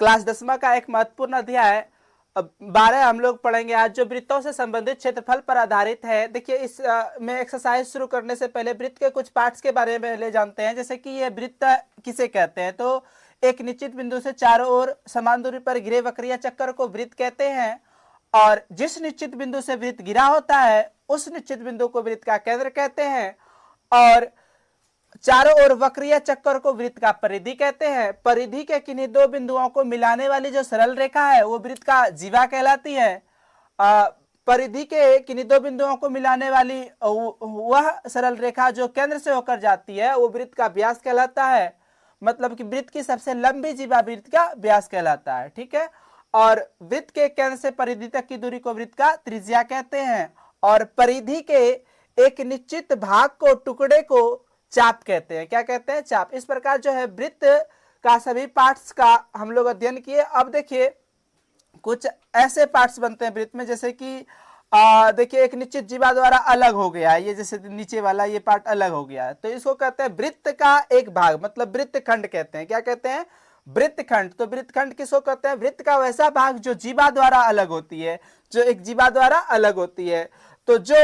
Class 10वीं का एक महत्वपूर्ण अध्याय 12 हम लोग पढ़ेंगे आज, जो वृत्तों से संबंधित क्षेत्रफल पर आधारित है। देखिए इस में एक्सरसाइज शुरू करने से पहले वृत्त के कुछ पार्ट्स के बारे में ले जानते हैं। जैसे कि ये वृत्त किसे कहते हैं, तो एक निश्चित बिंदु से चारों ओर समान दूरी पर घिरे वक्र या चक्कर को वृत्त कहते हैं, और जिस निश्चित बिंदु से वृत्त घिरा होता है उस निश्चित बिंदु को वृत्त का केंद्र कहते हैं, और चारों ओर वक्र या चक्कर को वृत्त का परिधि कहते हैं। परिधि के किन्हीं दो बिंदुओं को मिलाने वाली जो सरल रेखा है वो वृत्त का जीवा कहलाती है। परिधि के किन्हीं दो बिंदुओं को मिलाने वाली वह सरल रेखा जो केंद्र से होकर जाती है वो वृत्त का व्यास कहलाता है। मतलब कि वृत्त की सबसे लंबी जीवा वृत्त का व्यास कहलाता है, ठीक है। और वृत्त के केंद्र से परिधि तक की दूरी को वृत्त का त्रिज्या कहते हैं, और परिधि के एक निश्चित भाग को, टुकड़े को चाप कहते हैं। क्या कहते हैं? चाप। इस प्रकार जो है वृत्त का सभी पार्ट्स का हम लोग अध्ययन किए। अब देखिए कुछ ऐसे पार्ट्स बनते हैं वृत्त में, जैसे कि देखिए एक निश्चित जीवा द्वारा अलग हो गया है, ये जैसे नीचे वाला ये पार्ट अलग हो गया है, तो इसको कहते हैं वृत्त का एक भाग, मतलब वृत्त खंड कहते हैं। क्या कहते हैं? वृत्त खंड। तो वृत्त खंड किसको कहते हैं? वृत्त का वैसा भाग जो जीवा द्वारा अलग होती है, जो एक जीवा द्वारा अलग होती है। तो जो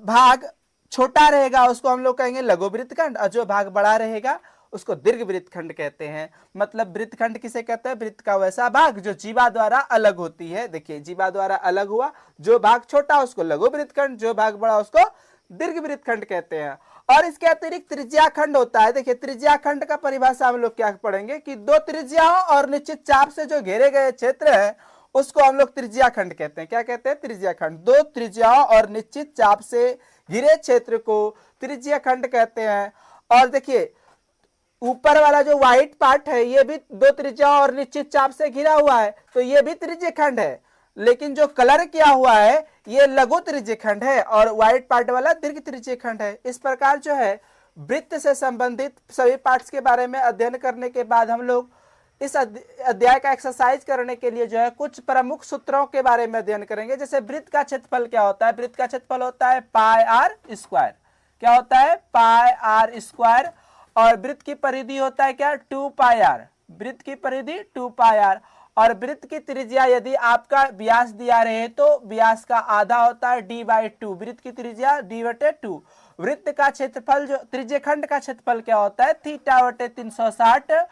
भाग छोटा रहेगा उसको हम लोग कहेंगे लघु वृत्त खंड, और जो भाग बड़ा रहेगा उसको दीर्घ वृत्त खंड कहते हैं। मतलब वृत्त खंड किसे कहते हैं? वृत्त का वैसा भाग जो जीवा द्वारा अलग होती है। देखिए जीवा द्वारा अलग हुआ, जो भाग छोटा उसको लघु वृत्त खंड, जो भाग बड़ा उसको दीर्घ वृत्त खंड कहते हैं। और इसके अतिरिक्त त्रिज्या खंड होता है। देखिए त्रिज्या खंड का परिभाषा हम लोग क्या पढ़ेंगे कि दो त्रिज्याओं और निश्चित चाप से जो घेरे गए क्षेत्र है उसको हम लोग त्रिज्या खंड कहते हैं। क्या कहते हैं? त्रिज्या खंड। दो त्रिज्याओं और निश्चित चाप से घिरे क्षेत्र को त्रिज्या खंड कहते हैं। और देखिए ऊपर वाला जो व्हाइट पार्ट है ये भी दो त्रिज्याओं और निश्चित चाप से घिरा हुआ है, तो ये भी त्रिज्य खंड है। लेकिन जो कलर किया हुआ है ये लघु त्रिज्य खंड है, और व्हाइट पार्ट वाला दीर्घ त्रिज्य खंड है। इस प्रकार जो है वृत्त से संबंधित सभी पार्ट्स के बारे में अध्ययन करने के बाद हम लोग इस अध्याय का एक्सरसाइज करने के लिए जो है कुछ प्रमुख सूत्रों के बारे में अध्ययन करेंगे। जैसे वृत्त का क्षेत्रफल क्या होता है? वृत्त का क्षेत्रफल होता है पाई आर स्क्वायर। क्या होता है? पाई आर स्क्वायर। और वृत्त की परिधि होता है क्या? 2 पाई आर। वृत्त की परिधि 2 पाई आर। और वृत्त की त्रिज्या यदि आपका व्यास दिया रहे तो व्यास का आधा होता है d/2। वृत्त की त्रिज्या d/2। वृत्त का क्षेत्रफल जो त्रिज्यखंड का क्षेत्रफल क्या होता है? θ/360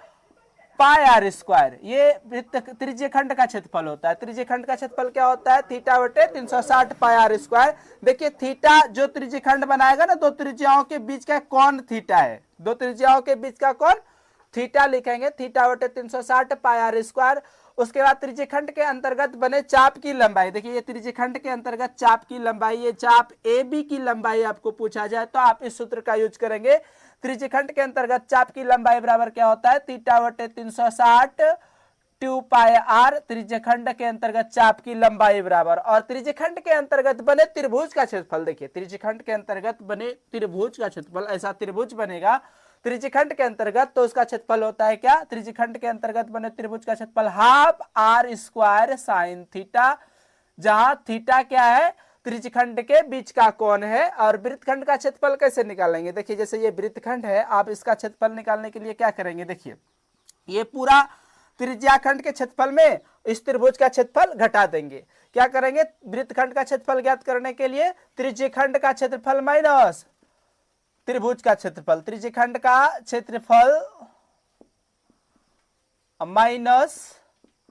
पाई आर स्क्वायर। ये वृत्त त्रिज्यखंड का क्षेत्रफल होता है। त्रिज्यखंड का क्षेत्रफल क्या होता है? θ/360 पाई आर स्क्वायर। देखिए थीटा जो त्रिज्यखंड बनाएगा ना, दो त्रिज्याओं के बीच का कौन थीटा है, दो त्रिज्याओं के बीच का कौन थीटा लिखेंगे, θ/360 पाई आर स्क्वायर। उसके बाद त्रिज्यखंड के अंतर्गत बने चाप की लंबाई। देखिए ये त्रिज्यखंड के अंतर्गत चाप की लंबाई, ये चाप ए बी की लंबाई आपको पूछा जाए तो आप इस सूत्र का यूज करेंगे। त्रिज्यखंड के अंतर्गत चाप की लंबाई बराबर क्या होता है? θ/360 2 पाई आर। त्रिज्यखंड के अंतर्गत चाप की लंबाई बराबर, और त्रिज्यखंड के अंतर्गत बने त्रिभुज का क्षेत्रफल। देखिए त्रिज्यखंड के अंतर्गत बने त्रिभुज का क्षेत्रफल, ऐसा त्रिभुज बनेगा त्रिज्यखंड के अंतर्गत तो उसका क्षेत्रफल होता है क्या? त्रिज्यखंड के अंतर्गत बने त्रिभुज का क्षेत्रफल half R square sine theta, जहां थीटा क्या है? त्रिज्यखंड के बीच का कोण है। और वृत्तखंड का क्षेत्रफल कैसे निकालेंगे? देखिए जैसे ये वृत्तखंड है, आप इसका क्षेत्रफल निकालने के लिए क्या करेंगे? देखिए ये पूरा त्रिज्याखंड के क्षेत्रफल में इस त्रिभुज का क्षेत्रफल घटा देंगे। क्या करेंगे? वृत्तखंड का क्षेत्रफल ज्ञात करने के लिए त्रिज्यखंड का क्षेत्रफल माइनस त्रिभुज का क्षेत्रफल, त्रिज्यखंड का क्षेत्रफल माइनस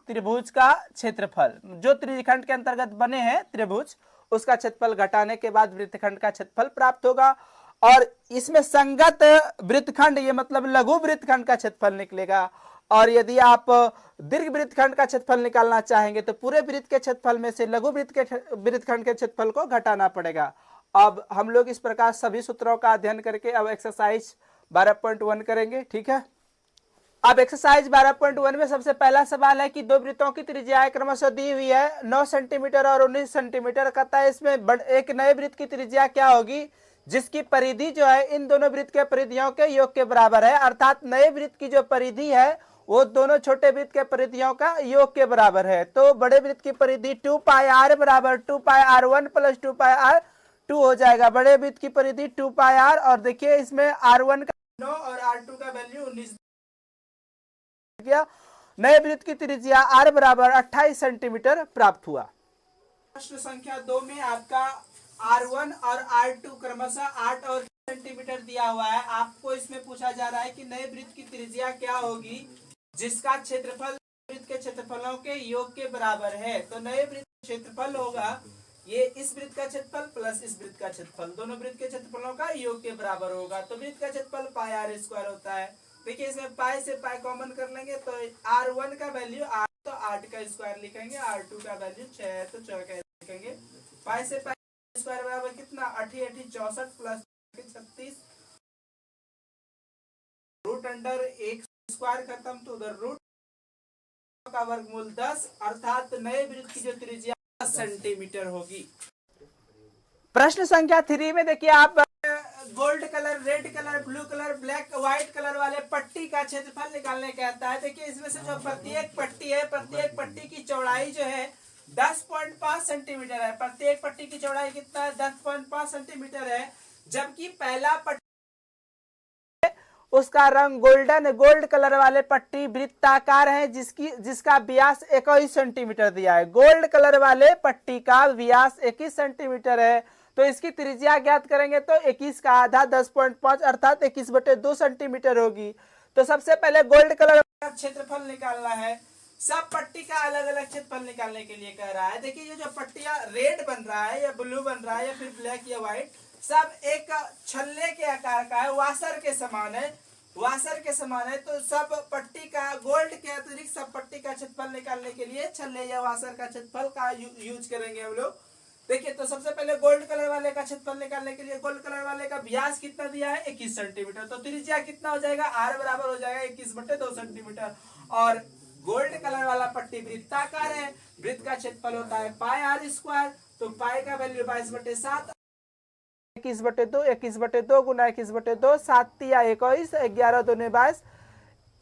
त्रिभुज का क्षेत्रफल, जो त्रिज्यखंड के अंतर्गत बने हैं त्रिभुज, उसका क्षेत्रफल घटाने के बाद वृत्तखंड का क्षेत्रफल प्राप्त होगा। और इसमें संगत वृत्तखंड, ये मतलब लघु वृत्तखंड का क्षेत्रफल निकलेगा। और यदि आप दीर्घ वृत्तखंड का क्षेत्रफल निकालना चाहेंगे तो पूरे वृत्त के क्षेत्रफल में से लघु वृत्तखंड के क्षेत्रफल को घटाना पड़ेगा। अब हम लोग इस प्रकार सभी सूत्रों का अध्ययन करके अब एक्सरसाइज 12.1 करेंगे, ठीक है। अब एक्सरसाइज 12.1 में सबसे पहला सवाल है कि दो वृत्तों की त्रिज्याएं क्रमशः दी हुई है 9 सेंटीमीटर और 19 सेंटीमीटर। कहता है इसमें एक नए वृत्त की त्रिज्या क्या होगी जिसकी परिधि जो है इन दोनों वृत्त के परिधियों के योग के बराबर है। अर्थात नए वृत्त की जो परिधि है वो दोनों छोटे वृत्त के परिधियों का योग के बराबर है। तो बड़े वृत्त की परिधि 2 पाई आर बराबर 2 पाई R1 प्लस 2 पाई R2 हो जाएगा। बड़े वृत्त की परिधि 2 पाई आर, और देखिए इसमें R1 का 9 और R2 का वैल्यू 19 गया। नए वृत्त की त्रिज्या r बराबर 28 सेंटीमीटर प्राप्त हुआ। प्रश्न संख्या 2 में आपका R1 और R2 क्रमशः 8 और सेंटीमीटर दिया हुआ है। आपको इसमें पूछा जा रहा है कि नए वृत्त की त्रिज्या क्या होगी जिसका क्षेत्रफल वृत्त के क्षेत्रफलों के योग के बराबर है। तो नए वृत्त का क्षेत्रफल होगा ये इस वृत्त का क्षेत्रफल प्लस इस वृत्त का क्षेत्रफल, दोनों वृत्त के क्षेत्रफलों का योग के बराबर होगा। तो वृत्त का क्षेत्रफल पाई आर स्क्वायर होता है। देखिए इसमें पाई से पाई कॉमन कर लेंगे तो R1 का वैल्यू 8 तो 8 का स्क्वायर लिखेंगे, R2 का वैल्यू 6 है तो 6 का लिखेंगे। पाई से पाई स्क्वायर बराबर कितना 8 8 64 प्लस 36 रूट अंडर एक स्क्वायर खत्म तो उधर रूट का वर्गमूल 10 अर्थात नए वृत्त की जो त्रिज्या 10 सेंटीमीटर होगी। प्रश्न संख्या 3 में देखिए आप gold colour, red colour, blue colour, black, white colour वाले पट्टी का क्षेत्रफल निकालने कहता है। देखिए इसमें से जो प्रत्येक पट्टी है, प्रत्येक पट्टी की चौड़ाई जो है 10.5 सेंटीमीटर है। प्रत्येक पट्टी की चौड़ाई कितना है 10.5 सेंटीमीटर है। जबकि पहला पट्टी उसका रंग गोल्डन, गोल्ड कलर वाले पट्टी वृत्ताकार है जिसका व्यास 21 सेंटीमीटर दिया है। गोल्ड कलर वाले पट्टी का व्यास 21 सेंटीमीटर है तो इसकी त्रिज्या ज्ञात करेंगे तो 21 का आधा 10.5 अर्थात 21/2 सेंटीमीटर होगी। तो सबसे पहले गोल्ड कलर का क्षेत्रफल निकालना है। सब पट्टी का अलग अलग क्षेत्रफल निकालने के लिए कह रहा है। देखिए ये जो पट्टियां रेड बन रहा है या ब्लू बन रहा है या फिर ब्लैक या व्हाइट, सब एक छल्ले के आकार का है, वाशर के समान है, वाशर के समान है। तो सब पट्टी का गोल्ड के अतिरिक्त सब पट्टी का क्षेत्रफल निकालने के लिए छल्ले या वाशर का क्षेत्रफल का यूज करेंगे हम लोग। देखिए तो सबसे पहले गोल्ड कलर वाले का क्षेत्रफल निकालने के लिए गोल्ड कलर वाले का व्यास कितना दिया है 21 सेंटीमीटर। तो त्रिज्या कितना हो जाएगा r बराबर हो जाएगा 21/2 सेंटीमीटर। और गोल्ड कलर वाला पट्टी वृत्ताकार है, वृत्त का क्षेत्रफल होता है पाई आर स्क्वायर। तो पाई का वैल्यू 22/7 21/2 21/2 गुना 21/2 7 या 21 11 2 22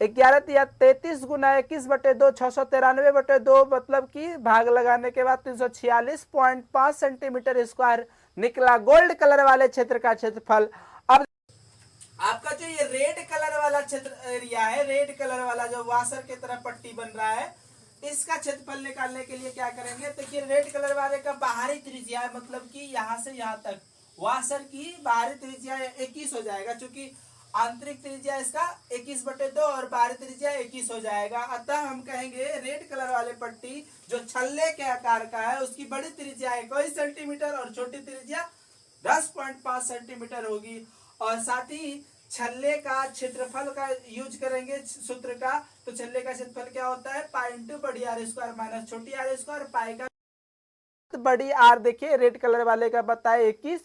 11 या 33 गुना 21/2 693/2 मतलब कि भाग लगाने के बाद 346.5 सेंटीमीटर स्क्वायर निकला गोल्ड कलर वाले क्षेत्र का क्षेत्रफल। अब आपका जो ये रेड कलर वाला क्षेत्र एरिया है, रेड कलर वाला जो वाशर की तरह पट्टी बन रहा है, इसका क्षेत्रफल निकालने के लिए क्या करेंगे। देखिए रेड कलर वाले का बाहरी त्रिज्या है, मतलब कि यहां से यहां तक वाशर की बाहरी त्रिज्या 21 हो जाएगा, क्योंकि आंतरिक त्रिज्या इसका 21/2 और बाहरी त्रिज्या 21 हो जाएगा। अतः हम कहेंगे रेड कलर वाले पट्टी जो छल्ले के आकार का है उसकी बड़ी त्रिज्या 21 सेंटीमीटर और छोटी त्रिज्या 10.5 सेंटीमीटर होगी। और साथ ही छल्ले का क्षेत्रफल का यूज करेंगे सूत्र का। तो छल्ले का क्षेत्रफल क्या होता है पाई इंटू बड़ी आर स्क्वायर माइनस छोटी आर स्क्वायर। पाई का बड़ी आर देखिए रेड कलर वाले का बताए 21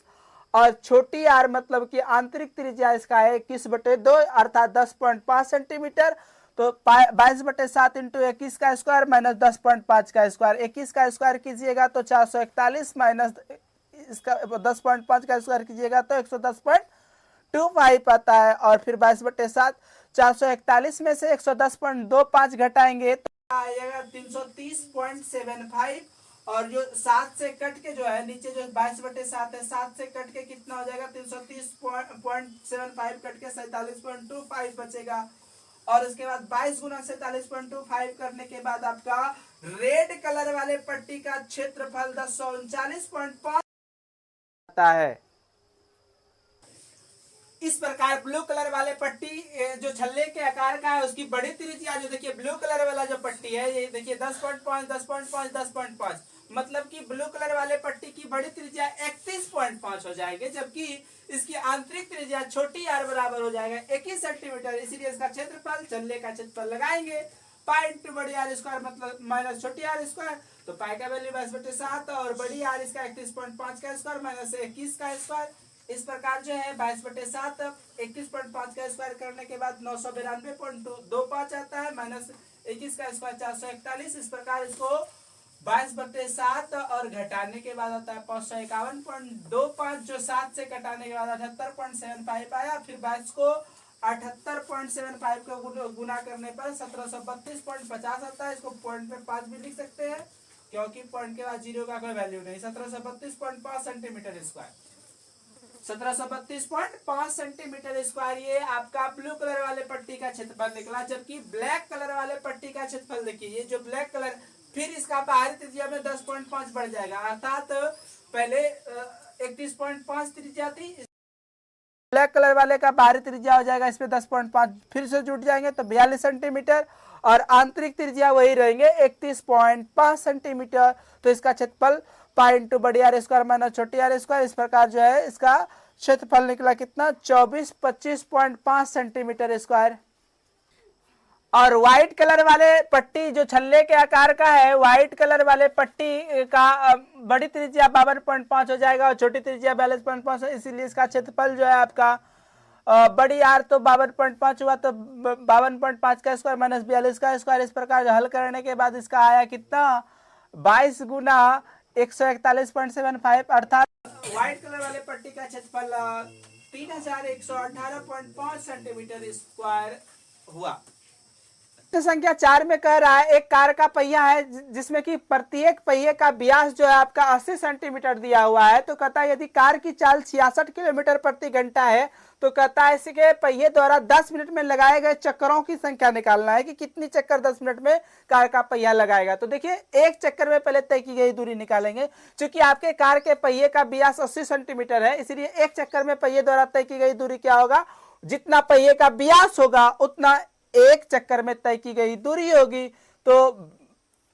और छोटी आर मतलब कि आंतरिक त्रिज्या इसका है 21/2 अर्थात 10.5 सेंटीमीटर। तो 22/7 इंटू 21 का स्क्वायर माइनस 10.5 का स्क्वायर। 21 का स्क्वायर कीजिएगा तो 441 माइनस इसका 10.5 का स्क्वायर कीजिएगा तो 110.25 आता है। और फिर 22/7 441 में से 110.25 घटाएंगे तो आएगा 330.75 और जो 7 से कट के जो है नीचे जो 22/7 है 7 से कट के कितना हो जाएगा 330.75 कट के 47.25 बचेगा। और उसके बाद 22 गुना 47.25 करने के बाद आपका रेड कलर वाले पट्टी का क्षेत्रफल 1039.5 आता है। इस प्रकार ब्लू कलर वाले पट्टी जो छल्ले के आकार का है उसकी बड़ी त्रिज्या जो देखिए ब्लू कलर वाला जो पट्टी है ये देखिए 10.5 10.5 10.5 मतलब कि ब्लू कलर वाले पट्टी की बड़ी त्रिज्या 31.5 हो जाएगी, जबकि इसकी आंतरिक त्रिज्या छोटी आर बराबर हो जाएगा 21 सेंटीमीटर। इसीलिए इसका क्षेत्रफल छल्ले का क्षेत्रफल लगाएंगे पाई इंटू बड़ी आर स्क्वायर मतलब माइनस छोटी आर स्क्वायर। तो पाई का वैल्यू 22/7 और बड़ी आर इसका 31.5 का स्क्वायर माइनस 21 का स्क्वायर। इस प्रकार जो है 22/7 21.5 का स्क्वायर करने के बाद 992.25 आता है माइनस 21 का स्क्वायर 441। इस प्रकार इसको 22/7 और घटाने के बाद आता है 551.25 जो 7 से घटाने के बाद 78.75 आया। फिर 22 को 78.75 का गुना करने पर 1732.50 आता है। इसको पॉइंट में 5 भी लिख सकते हैं क्योंकि पॉइंट के बाद जीरो का कोई वैल्यू नहीं। 1732.5 सेंटीमीटर स्क्वायर। 1732.5 सेंटीमीटर स्क्वायर ये आपका ब्लू कलर वाले पट्टी का क्षेत्रफल निकला। जबकि ब्लैक कलर वाले पट्टी का क्षेत्रफल देखिए, ये जो ब्लैक कलर, फिर इसका बाहरी त्रिज्या में 10.5 बढ़ जाएगा, अर्थात पहले 31.5 त्रिज्या थी, ब्लैक कलर वाले का बाहरी त्रिज्या हो जाएगा इसमें 10.5, फिर से जुट जाएंगे तो 42 सेंटीमीटर, और आंतरिक त्रिज्या वही रहेंगे 31.5 सेंटीमीटर। तो इसका क्षेत्रफल पाई इंटू बड़ी आर स्क्वायर माइनस छोटी आर स्क्वायर, इस प्रकार जो है इसका क्षेत्रफल निकला कितना 25.5 सेंटीमीटर स्क्वायर। और व्हाइट कलर वाले पट्टी जो छल्ले के आकार का है, व्हाइट कलर वाले पट्टी का बड़ी त्रिज्या 52.5 हो जाएगा और छोटी त्रिज्या 42.5 है, इसीलिए इसका क्षेत्रफल जो है आपका बड़ी आर तो 52.5 हुआ, तो 52.5 का स्क्वायर माइनस 42 का स्क्वायर, इस प्रकार हल करने के बाद इसका आया कितना 22 गुना 141.75, अर्थात व्हाइट कलर वाले पट्टी का क्षेत्रफल 3118.5 सेंटीमीटर स्क्वायर हुआ। संख्या 4 में कह रहा है एक कार का पहिया है जिसमें कि प्रत्येक पहिए का व्यास जो है आपका 80 सेंटीमीटर दिया हुआ है। तो कहता है यदि कार की चाल 66 किलोमीटर प्रति घंटा है तो कहता है इसके पहिए द्वारा 10 मिनट में लगाए गए चक्करों की संख्या निकालना है कि कितनी चक्कर 10 मिनट में कार का पहिया लगाएगा। तो देखिए एक चक्कर में पहले तय की गई दूरी निकालेंगे। चूंकि आपके कार के पहिए का व्यास 80 सेंटीमीटर है, इसलिए एक चक्कर में पहिए द्वारा तय की गई दूरी क्या होगा, जितना पहिए का व्यास होगा उतना एक चक्कर में तय की गई दूरी होगी। तो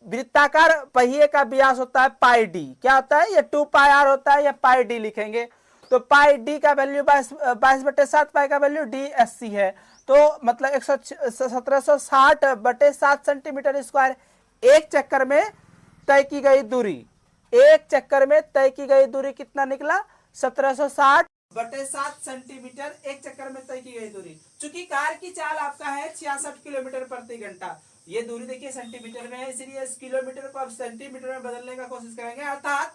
वृत्ताकार पहिए का व्यास होता है पाई डी, क्या होता है ये 2 पाई आर होता है, या पाई डी लिखेंगे। तो पाई डी का वैल्यू 22/7, पाई का वैल्यू डी एस सी है, तो मतलब 1760/7 सेंटीमीटर स्क्वायर। एक चक्कर में तय की गई दूरी, एक चक्कर में तय की गई दूरी कितना निकला 1760/7 सेंटीमीटर, एक चक्कर में तय की गई दूरी। चूंकि कार की चाल आपका है 66 किलोमीटर प्रति घंटा, ये दूरी देखिए सेंटीमीटर में है, इसलिए इस किलोमीटर को अब सेंटीमीटर में बदलने का कोशिश करेंगे, अर्थात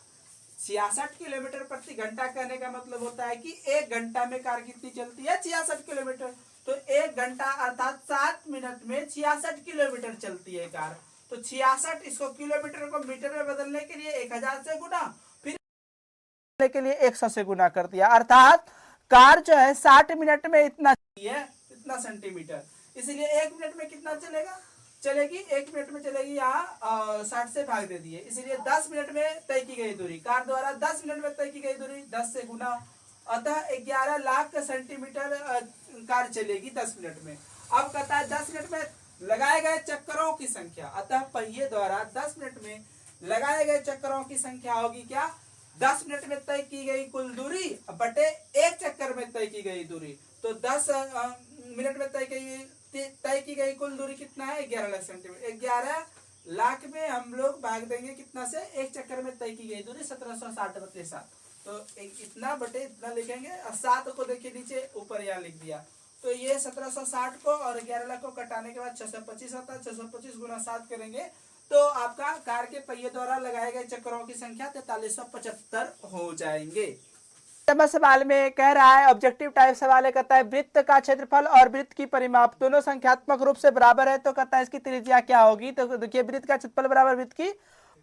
66 किलोमीटर प्रति घंटा कहने का मतलब होता है कि एक घंटा में कार कितनी चलती है 66 किलोमीटर। तो एक घंटा अर्थात 7 मिनट में 66 किलोमीटर चलती है कार। तो 66 इसको किलोमीटर को मीटर में बदलने के लिए 1000 से गुना, फिर के लिए 100 से गुना कर दिया, अर्थात कार जो है 60 मिनट में इतना सेंटीमीटर, इसलिए 1 मिनट में कितना चलेगी 1 मिनट में चलेगी यहाँ 60 से भाग दे दिए, इसलिए 10 मिनट में तय की गई दूरी, कार द्वारा 10 मिनट में तय की गई दूरी 10 से गुना, अतः 11 लाख सेंटीमीटर कार चलेगी 10 मिनट में। अब कहता है 10 मिनट में लगाए गए चक्करों की संख्या, अतः पहिए द्वारा 10 मिनट में लगाए गए चक्करों की संख्या होगी क्या 10 मिनट में तय की गई कुल दूरी बटे एक चक्कर में तय की गई दूरी। तो 10 मिनट में तय की गई कुल दूरी कितना है 11 लाख सेंटीमीटर। 11 लाख में हम लोग भाग देंगे कितना से, एक चक्कर में तय की गई दूरी 1760/7, तो इतना बटे इतना लिखेंगे, और 7 को देखिए नीचे ऊपर यहाँ लिख दिया। तो ये 1760 को और 11 लाख को कटाने के बाद 625 आता है, 625 गुना 7 करेंगे तो आपका कार के पहिए द्वारा लगाए गए चक्करों की संख्या 4375 हो जाएंगे। सवाल में कह रहा है ऑब्जेक्टिव टाइप सवाल कहता है वृत्त का क्षेत्रफल और वृत्त की परिमाप दोनों संख्यात्मक रूप से बराबर है, तो कहता है इसकी त्रिज्या क्या होगी। तो देखिए वृत्त का क्षेत्रफल बराबर वृत्त की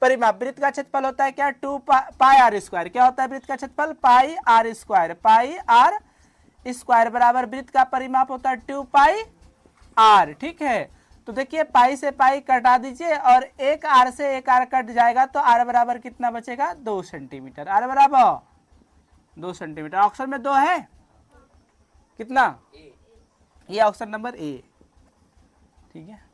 परिमाप, वृत्त का क्षेत्रफल होता है क्या 2 पाई आर स्क्वायर, क्या होता है वृत्त का क्षेत्रफल pi R square, pi R square बराबर वृत्त का परिमाप होता है 2 पाई आर, ठीक है। तो देखिए पाई से पाई कटा दीजिए और एक आर से एक आर कट जाएगा, तो आर बराबर कितना बचेगा 2 सेंटीमीटर, आर बराबर 2 सेंटीमीटर। ऑप्शन में 2 है कितना, ये ऑप्शन नंबर ए, ठीक है।